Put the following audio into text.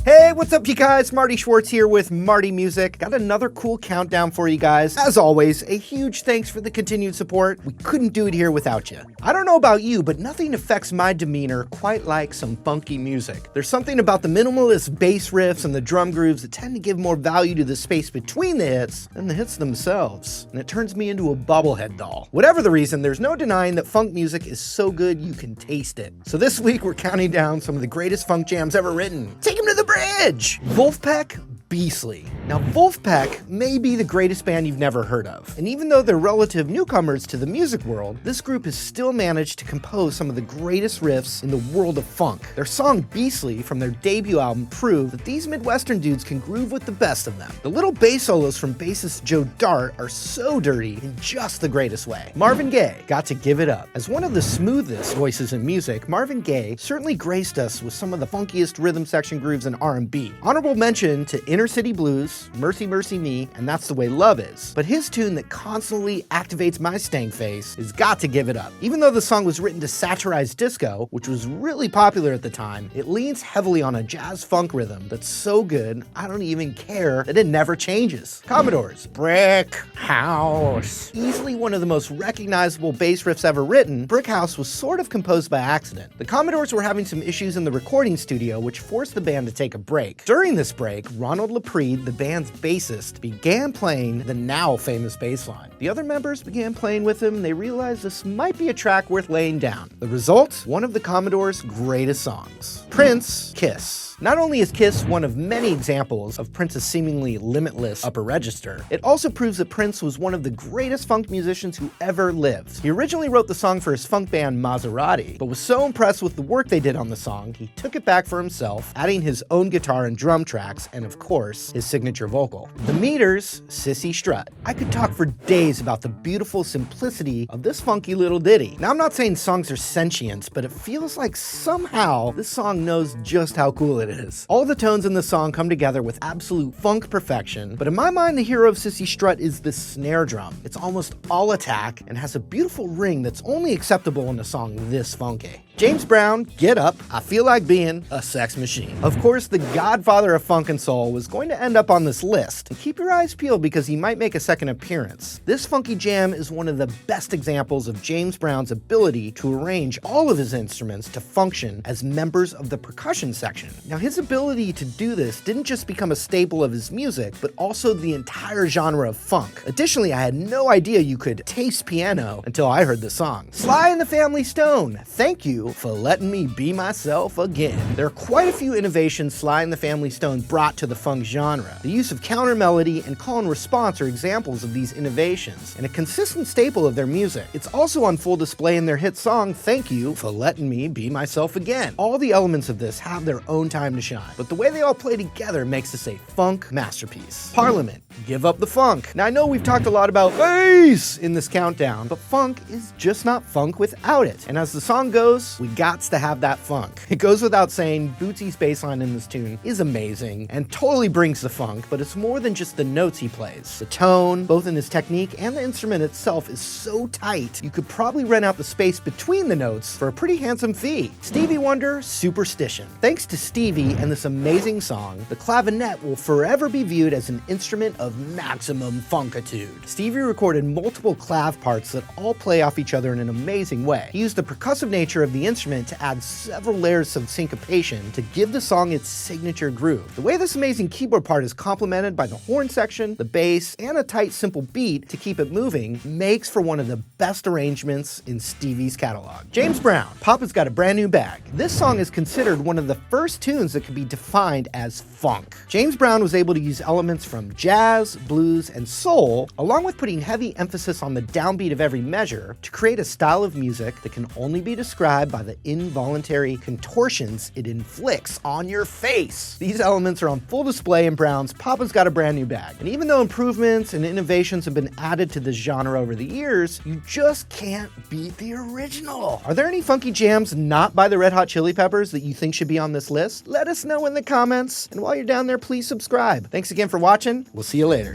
Hey, what's up you guys? Marty Schwartz here with Marty Music. Got another cool countdown for you guys. As always, a huge thanks for the continued support. We couldn't do it here without you. I don't know about you, but nothing affects my demeanor quite like some funky music. There's something about the minimalist bass riffs and the drum grooves that tend to give more value to the space between the hits than the hits themselves. And it turns me into a bobblehead doll. Whatever the reason, there's no denying that funk music is so good you can taste it. So this week we're counting down some of the greatest funk jams ever written. Take them to the bridge! Wolfpack, Beastly. Now, Wolfpack may be the greatest band you've never heard of, and even though they're relative newcomers to the music world, this group has still managed to compose some of the greatest riffs in the world of funk. Their song Beastly from their debut album proved that these Midwestern dudes can groove with the best of them. The little bass solos from bassist Joe Dart are so dirty in just the greatest way. Marvin Gaye got to give it up. As one of the smoothest voices in music, Marvin Gaye certainly graced us with some of the funkiest rhythm section grooves in R&B. Honorable mention to Inner City Blues, Mercy Mercy Me, and That's the Way Love Is. But his tune that constantly activates my stank face is Got to Give It Up. Even though the song was written to satirize disco, which was really popular at the time, it leans heavily on a jazz funk rhythm that's so good, I don't even care that it never changes. Commodores, Brick House. Easily one of the most recognizable bass riffs ever written, Brick House was sort of composed by accident. The Commodores were having some issues in the recording studio, which forced the band to take a break. During this break, Ronald LaPrede, the band's bassist, began playing the now famous bass line. The other members began playing with him and they realized this might be a track worth laying down. The result? One of the Commodores' greatest songs. Prince, Kiss. Not only is Kiss one of many examples of Prince's seemingly limitless upper register, it also proves that Prince was one of the greatest funk musicians who ever lived. He originally wrote the song for his funk band Maserati, but was so impressed with the work they did on the song, he took it back for himself, adding his own guitar and drum tracks, and of course, his signature vocal. The Meters, Sissy Strut. I could talk for days about the beautiful simplicity of this funky little ditty. Now, I'm not saying songs are sentient, but it feels like somehow this song knows just how cool it is. All the tones in the song come together with absolute funk perfection, but in my mind, the hero of Sissy Strut is the snare drum. It's almost all attack and has a beautiful ring that's only acceptable in a song this funky. James Brown, Get Up, I Feel Like Being a Sex Machine. Of course, the godfather of funk and soul was going to end up on this list. And keep your eyes peeled because he might make a second appearance. This funky jam is one of the best examples of James Brown's ability to arrange all of his instruments to function as members of the percussion section. Now, his ability to do this didn't just become a staple of his music, but also the entire genre of funk. Additionally, I had no idea you could taste piano until I heard the song. Sly the Family Stone, thank you for letting me be myself again. There are quite a few innovations Sly and the Family Stone brought to the funk genre. The use of counter melody and call and response are examples of these innovations, and a consistent staple of their music. It's also on full display in their hit song, Thank You for Letting Me Be Myself Again. All the elements of this have their own time to shine, but the way they all play together makes this a funk masterpiece. Parliament, Give Up the Funk. Now, I know we've talked a lot about bass in this countdown, but funk is just not funk without it. And as the song goes, we gots to have that funk. It goes without saying, Bootsy's bass line in this tune is amazing and totally brings the funk, but it's more than just the notes he plays. The tone, both in his technique and the instrument itself, is so tight, you could probably rent out the space between the notes for a pretty handsome fee. Stevie Wonder, Superstition. Thanks to Stevie and this amazing song, the clavinet will forever be viewed as an instrument of maximum funkitude. Stevie recorded multiple clav parts that all play off each other in an amazing way. He used the percussive nature of the instrument to add several layers of syncopation to give the song its signature groove. The way this amazing keyboard part is complemented by the horn section, the bass, and a tight, simple beat to keep it moving makes for one of the best arrangements in Stevie's catalog. James Brown, Papa's Got a Brand New Bag. This song is considered one of the first tunes that could be defined as funk. James Brown was able to use elements from jazz, blues, and soul, along with putting heavy emphasis on the downbeat of every measure, to create a style of music that can only be described by the involuntary contortions it inflicts on your face. These elements are on full display in Brown's Papa's Got a Brand New Bag. And even though improvements and innovations have been added to this genre over the years, you just can't beat the original. Are there any funky jams not by the Red Hot Chili Peppers that you think should be on this list? Let us know in the comments. And while you're down there, please subscribe. Thanks again for watching. We'll see you later.